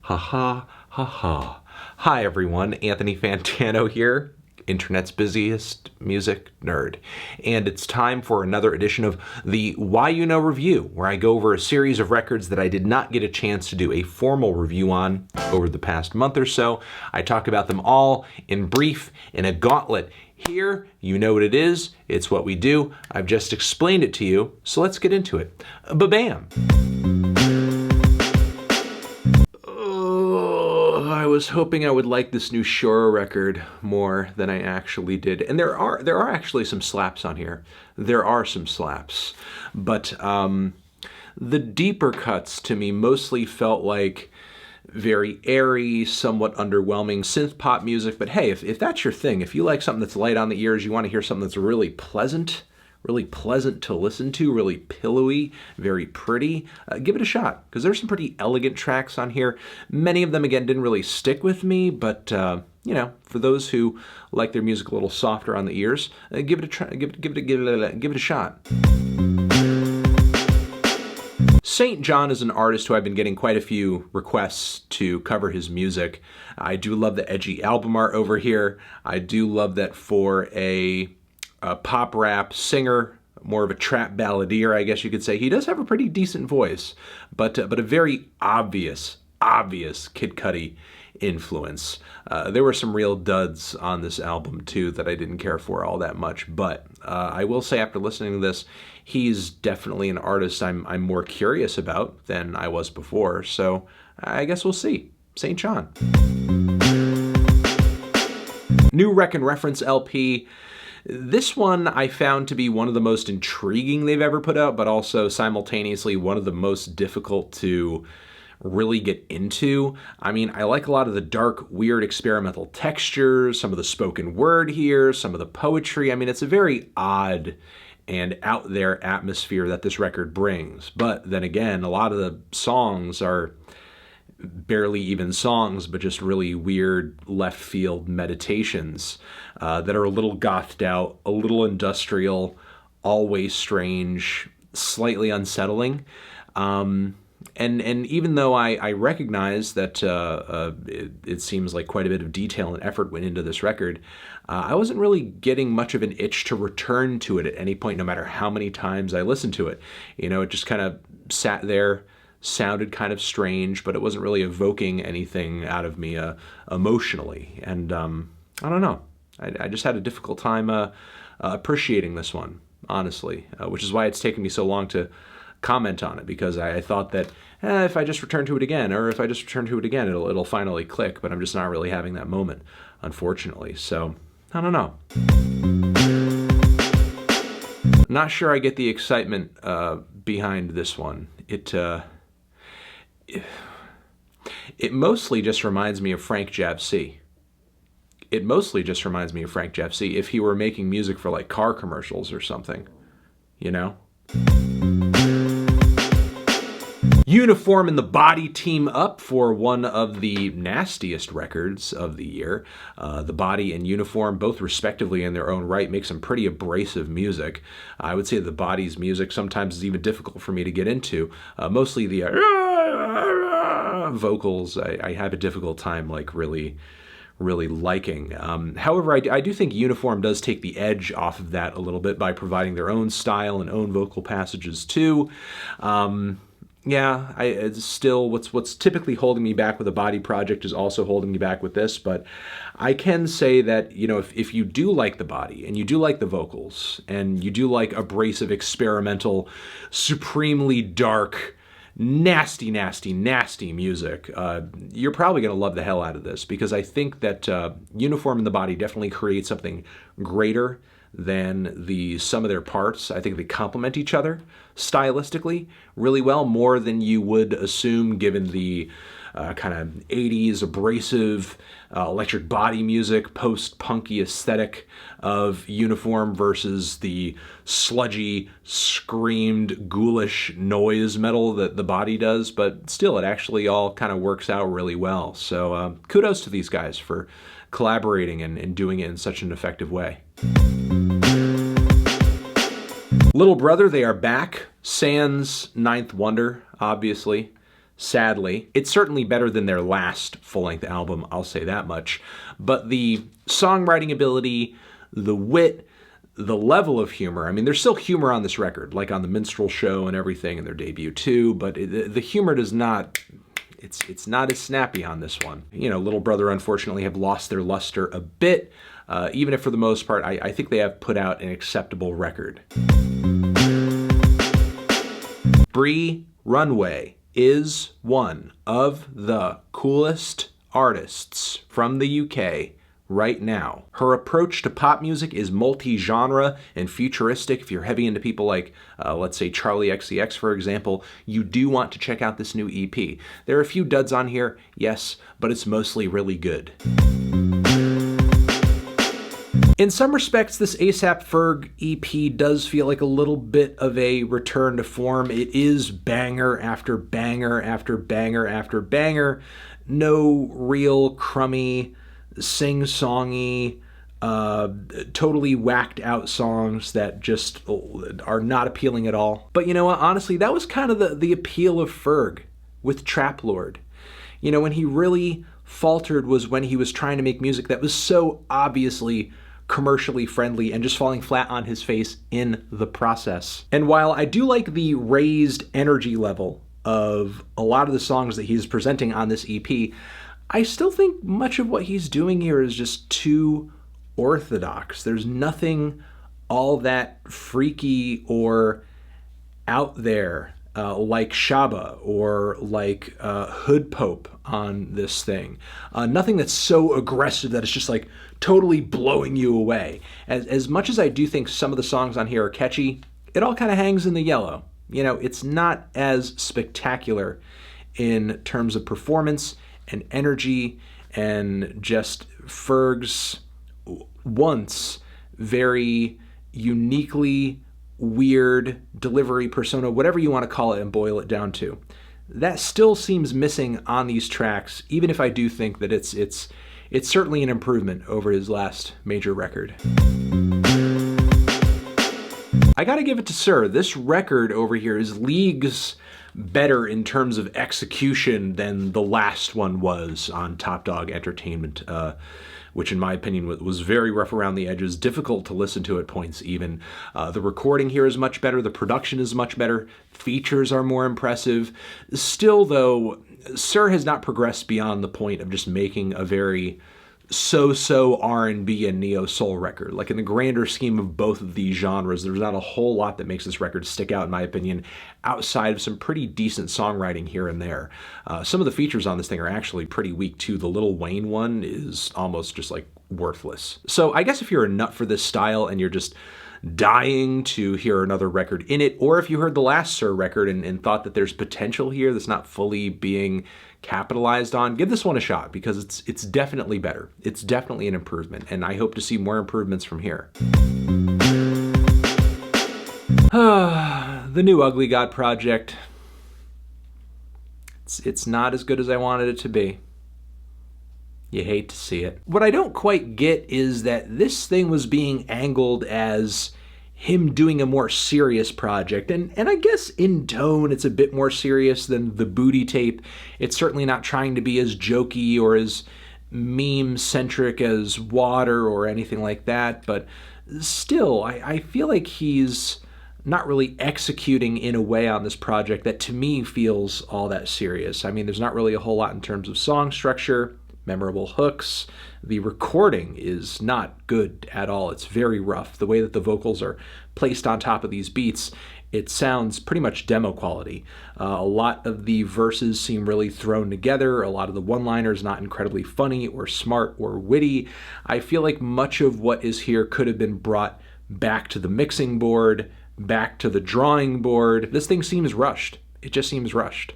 Ha ha ha ha. Hi everyone, Anthony Fantano here, internet's busiest music nerd. And it's time for another edition of the YUNOREVIEW, where I go over a series of records that I did not get a chance to do a formal review on over the past month or so. I talk about them all in brief in a gauntlet. Here, you know what it is, it's what we do. I've just explained it to you, so let's get into it. Ba-bam! I was hoping I would like this new Shura record more than I actually did. And there are actually some slaps on here. There are some slaps. But the deeper cuts to me mostly felt like very airy, somewhat underwhelming synth pop music. But hey, if that's your thing, if you like something that's light on the ears, you want to hear something that's really pleasant to listen to, really pillowy, very pretty, give it a shot, because there's some pretty elegant tracks on here. Many of them, again, didn't really stick with me, but, you know, for those who like their music a little softer on the ears, give it a try, give it a shot. St. John is an artist who I've been getting quite a few requests to cover his music. I do love the edgy album art over here. I do love that for a pop rap singer, more of a trap balladeer, I guess you could say. He does have a pretty decent voice, but a very obvious Kid Cudi influence. There were some real duds on this album too that I didn't care for all that much, but I will say after listening to this, he's definitely an artist I'm more curious about than I was before, so I guess we'll see. St. John. New Rec and Reference LP. This one I found to be one of the most intriguing they've ever put out, but also simultaneously one of the most difficult to really get into. I mean, I like a lot of the dark, weird experimental textures, some of the spoken word here, some of the poetry. I mean, it's a very odd and out there atmosphere that this record brings. But then again, a lot of the songs are barely even songs, but just really weird left field meditations that are a little gothed out, a little industrial, always strange, slightly unsettling. And even though I recognize that it seems like quite a bit of detail and effort went into this record, I wasn't really getting much of an itch to return to it at any point, no matter how many times I listened to it. You know, it just kind of sat there, sounded kind of strange, but it wasn't really evoking anything out of me emotionally. And I don't know. I just had a difficult time appreciating this one, honestly, which is why it's taken me so long to comment on it, because I thought that if I just return to it again, it'll finally click, but I'm just not really having that moment, unfortunately. So, I don't know. Not sure I get the excitement behind this one. It mostly just reminds me of Frank Javc. If he were making music for like car commercials or something, you know? Uniform and The Body team up for one of the nastiest records of the year. The Body and Uniform, both respectively in their own right, make some pretty abrasive music. I would say The Body's music sometimes is even difficult for me to get into. Mostly the vocals I have a difficult time like really liking. However, I do think Uniform does take the edge off of that a little bit by providing their own style and own vocal passages too. Yeah, it's still what's typically holding me back with a Body project is also holding me back with this, but I can say that, you know, if you do like the Body and you do like the vocals and you do like abrasive, experimental, supremely dark, nasty music, you're probably going to love the hell out of this, because I think that Uniform and The Body definitely create something greater than the sum of their parts. I think they complement each other stylistically really well, more than you would assume given the kind of 80s abrasive electric body music, post-punky aesthetic of Uniform versus the sludgy, screamed, ghoulish noise metal that the Body does. But still, it actually all kind of works out really well. So kudos to these guys for collaborating and doing it in such an effective way. Little Brother, they are back. Sans Ninth Wonder, obviously. sadly. It's certainly better than their last full-length album, I'll say that much. But the songwriting ability, the wit, the level of humor, I mean, there's still humor on this record, like on the Minstrel Show and everything in their debut too, but the humor does not, it's not as snappy on this one. You know, Little Brother unfortunately have lost their luster a bit, even if for the most part, I think they have put out an acceptable record. Bree, Runway is one of the coolest artists from the UK right now. Her approach to pop music is multi-genre and futuristic. If you're heavy into people like, let's say Charlie XCX, for example, you do want to check out this new EP. There are a few duds on here, yes, but it's mostly really good. In some respects, this ASAP Ferg EP does feel like a little bit of a return to form. It is banger after banger after banger after banger. No real crummy, sing-songy, totally whacked out songs that just are not appealing at all. But you know what? Honestly, that was kind of the appeal of Ferg with Trap Lord. You know, when he really faltered was when he was trying to make music that was so obviously commercially friendly and just falling flat on his face in the process. And while I do like the raised energy level of a lot of the songs that he's presenting on this EP, I still think much of what he's doing here is just too orthodox. There's nothing all that freaky or out there like Shaba or like Hood Pope on this thing. Nothing that's so aggressive that it's just like totally blowing you away. As much as I do think some of the songs on here are catchy, it all kind of hangs in the yellow. You know, it's not as spectacular in terms of performance and energy and just Ferg's once very uniquely weird delivery persona, whatever you want to call it and boil it down to. That still seems missing on these tracks, even if I do think that it's certainly an improvement over his last major record. I gotta give it to Sir. This record over here is leagues better in terms of execution than the last one was on Top Dog Entertainment, which in my opinion was very rough around the edges, difficult to listen to at points even. The recording here is much better, the production is much better, features are more impressive. Still though, Sir has not progressed beyond the point of just making a very so-so R&B and neo-soul record. Like in the grander scheme of both of these genres, there's not a whole lot that makes this record stick out in my opinion, outside of some pretty decent songwriting here and there. Some of the features on this thing are actually pretty weak too. The Lil Wayne one is almost just like worthless. So I guess if you're a nut for this style and you're just dying to hear another record in it, or if you heard the last Sir record and thought that there's potential here that's not fully being capitalized on, give this one a shot because it's definitely better. It's definitely an improvement, and I hope to see more improvements from here. The new Ugly God project. It's not as good as I wanted it to be. You hate to see it. What I don't quite get is that this thing was being angled as him doing a more serious project, and I guess in tone it's a bit more serious than the Booty tape. It's certainly not trying to be as jokey or as meme-centric as Water or anything like that, but still, I feel like he's not really executing in a way on this project that to me feels all that serious. I mean, there's not really a whole lot in terms of song structure, memorable hooks. The recording is not good at all. It's very rough. The way that the vocals are placed on top of these beats, it sounds pretty much demo quality. A lot of the verses seem really thrown together. A lot of the one-liners not incredibly funny or smart or witty. I feel like much of what is here could have been brought back to the mixing board, back to the drawing board. This thing seems rushed. It just seems rushed.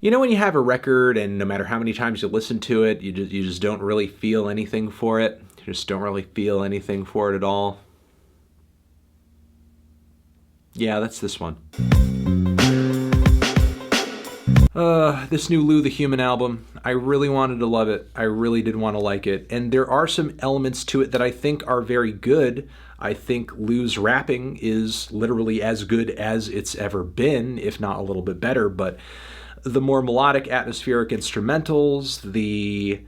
You know when you have a record and no matter how many times you listen to it, you just don't really feel anything for it? You just don't really feel anything for it at all? Yeah, that's this one. This new Lou the Human album, I really wanted to love it. I really did want to like it. And there are some elements to it that I think are very good. I think Lou's rapping is literally as good as it's ever been, if not a little bit better. But the more melodic, atmospheric instrumentals, the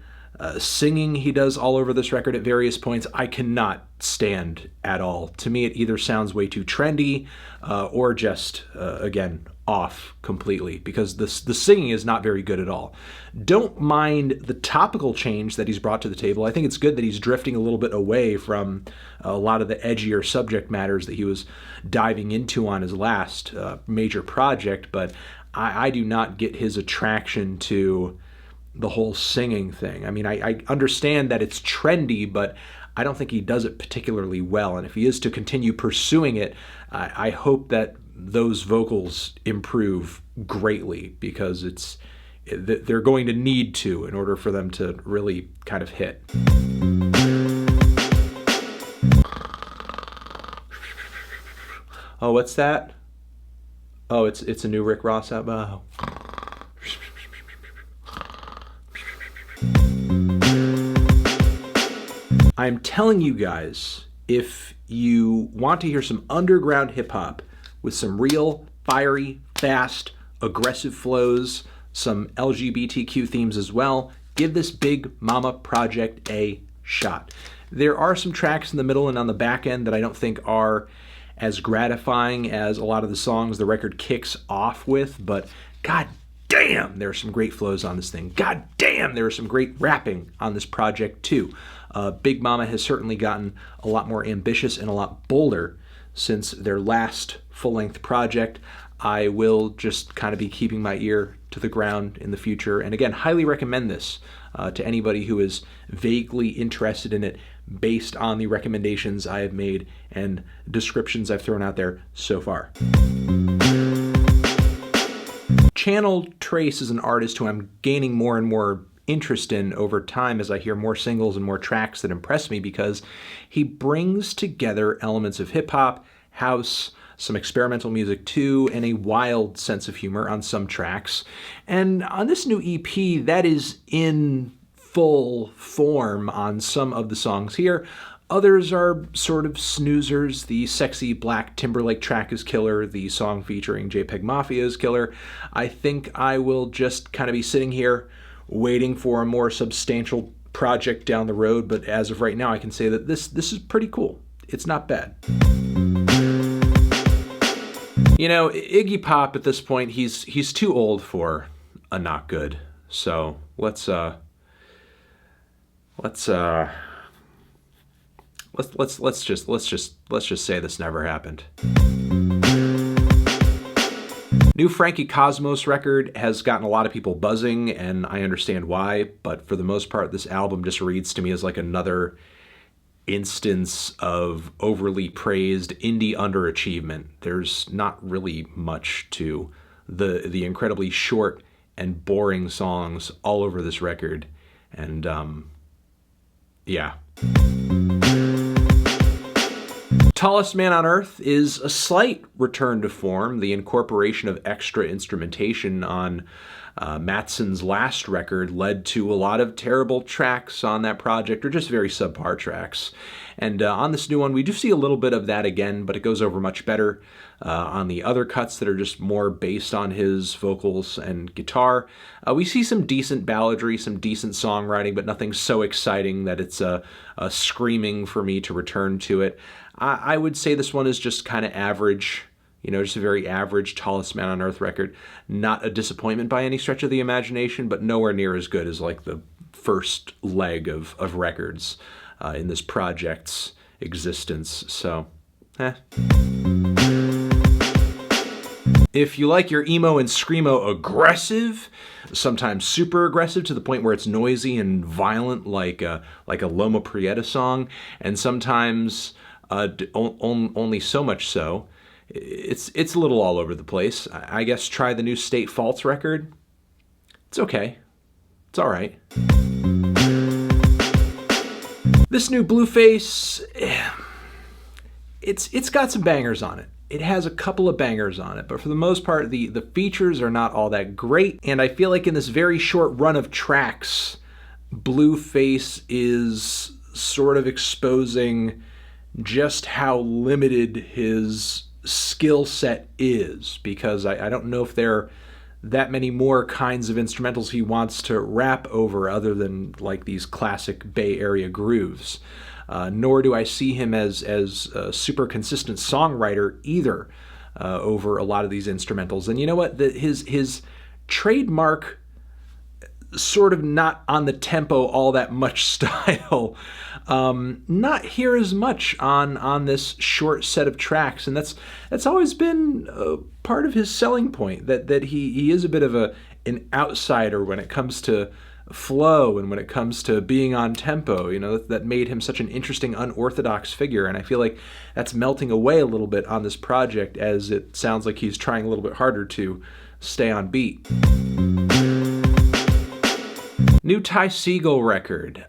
singing he does all over this record at various points, I cannot stand at all. To me, it either sounds way too trendy or just, again, off completely, because the singing is not very good at all. Don't mind the topical change that he's brought to the table. I think it's good that he's drifting a little bit away from a lot of the edgier subject matters that he was diving into on his last major project, but I do not get his attraction to the whole singing thing. I mean, I understand that it's trendy, but I don't think he does it particularly well. And if he is to continue pursuing it, I hope that those vocals improve greatly, because they're going to need to in order for them to really kind of hit. Oh, what's that? Oh, it's a new Rick Ross album. I'm telling you guys, if you want to hear some underground hip-hop with some real, fiery, fast, aggressive flows, some LGBTQ themes as well, give this Big Momma project a shot. There are some tracks in the middle and on the back end that I don't think are as gratifying as a lot of the songs the record kicks off with, but god damn, there are some great flows on this thing. God damn, there are some great rapping on this project too. Big Momma has certainly gotten a lot more ambitious and a lot bolder since their last full-length project. I will just kind of be keeping my ear to the ground in the future, and again, highly recommend this to anybody who is vaguely interested in it based on the recommendations I have made and descriptions I've thrown out there so far. Channel Trace is an artist who I'm gaining more and more interest in over time as I hear more singles and more tracks that impress me, because he brings together elements of hip-hop, house, some experimental music too, and a wild sense of humor on some tracks. And on this new EP, that is in full form on some of the songs here. Others are sort of snoozers. The sexy Black Timberlake track is killer. The song featuring JPEG Mafia is killer. I think I will just kind of be sitting here waiting for a more substantial project down the road, but as of right now, I can say that this is pretty cool. It's not bad. You know, Iggy Pop at this point, he's too old for a not good. So let's just say this never happened. New Frankie Cosmos record has gotten a lot of people buzzing, and I understand why, but for the most part, this album just reads to me as like another instance of overly praised indie underachievement. There's not really much to the incredibly short and boring songs all over this record, and yeah. Tallest Man on Earth is a slight return to form. The incorporation of extra instrumentation on Mattson's last record led to a lot of terrible tracks on that project, or just very subpar tracks. And on this new one, we do see a little bit of that again, but it goes over much better on the other cuts that are just more based on his vocals and guitar. We see some decent balladry, some decent songwriting, but nothing so exciting that it's screaming for me to return to it. I would say this one is just kind of average, you know, just a very average Tallest Man on Earth record. Not a disappointment by any stretch of the imagination, but nowhere near as good as like the first leg of records in this project's existence. So, If you like your emo and screamo aggressive, sometimes super aggressive to the point where it's noisy and violent like a Loma Prieta song, and sometimes only so much so, it's a little all over the place. I guess try the new State Faults record. It's okay. It's all right. This new Blueface, it's got some bangers on it. it has a couple of bangers on it, but for the most part, the features are not all that great. And I feel like in this very short run of tracks, Blueface is sort of exposing just how limited his skill set is, because I don't know if there are that many more kinds of instrumentals he wants to rap over other than like these classic Bay Area grooves. Nor do I see him as a super consistent songwriter either over a lot of these instrumentals. And you know what? His trademark sort of not on the tempo all that much style, not here as much on this short set of tracks, and that's always been part of his selling point, that he is a bit of an outsider when it comes to flow and when it comes to being on tempo. You know, that made him such an interesting, unorthodox figure, and I feel like that's melting away a little bit on this project, as it sounds like he's trying a little bit harder to stay on beat. New Ty Segall record.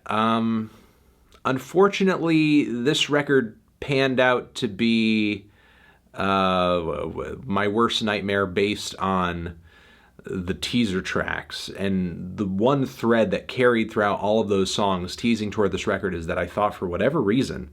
Unfortunately, this record panned out to be my worst nightmare based on the teaser tracks. And the one thread that carried throughout all of those songs teasing toward this record is that I thought, for whatever reason,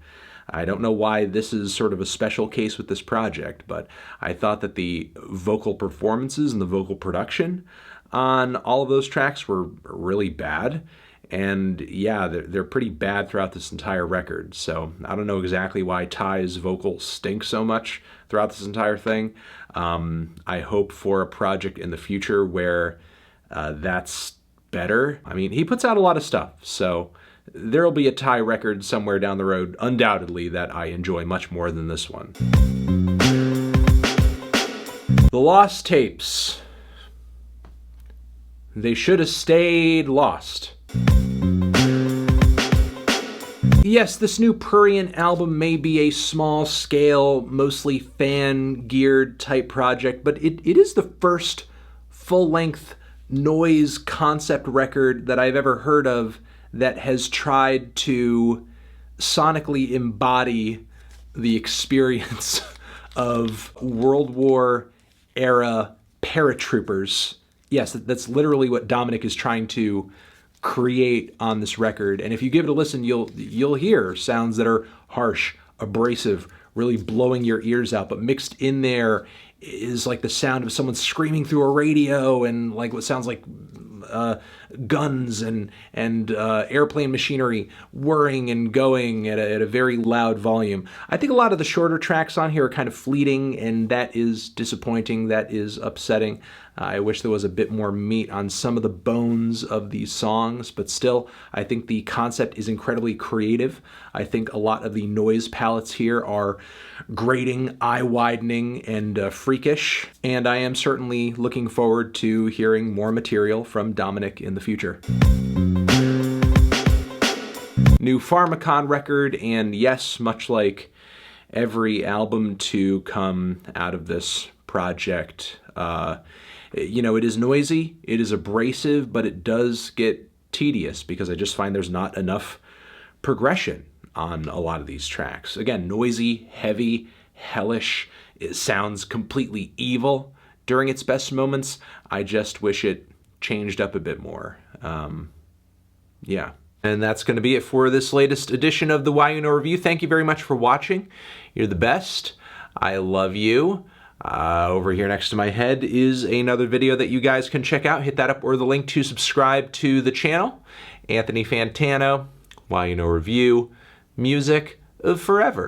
I don't know why this is sort of a special case with this project, but I thought that the vocal performances and the vocal production on all of those tracks were really bad. And yeah, they're pretty bad throughout this entire record. So I don't know exactly why Ty's vocals stink so much throughout this entire thing. I hope for a project in the future where that's better. I mean, he puts out a lot of stuff, so there'll be a Ty record somewhere down the road, undoubtedly, that I enjoy much more than this one. The Lost Tapes. They should have stayed lost. Yes, this new Prurient album may be a small-scale, mostly fan-geared type project, but it is the first full-length noise concept record that I've ever heard of that has tried to sonically embody the experience of World War-era paratroopers. Yes, that's literally what Dominic is trying to create on this record. And if you give it a listen, you'll hear sounds that are harsh, abrasive, really blowing your ears out, but mixed in there is like the sound of someone screaming through a radio, and like what sounds like guns and airplane machinery whirring and going at a very loud volume. I think a lot of the shorter tracks on here are kind of fleeting, and that is disappointing. That is upsetting. I wish there was a bit more meat on some of the bones of these songs, but still, I think the concept is incredibly creative. I think a lot of the noise palettes here are grating, eye-widening, and freakish, and I am certainly looking forward to hearing more material from Dominic in the future. New Pharmacon record, and yes, much like every album to come out of this project, you know, it is noisy, it is abrasive, but it does get tedious because I just find there's not enough progression on a lot of these tracks. Again, noisy, heavy, hellish. It sounds completely evil during its best moments. I just wish it changed up a bit more. Yeah. And that's going to be it for this latest edition of the YUNOREVIEW. Thank you very much for watching. You're the best. I love you. Over here next to my head is another video that you guys can check out. Hit that up or the link to subscribe to the channel. Anthony Fantano, YUNOREVIEW, music of forever.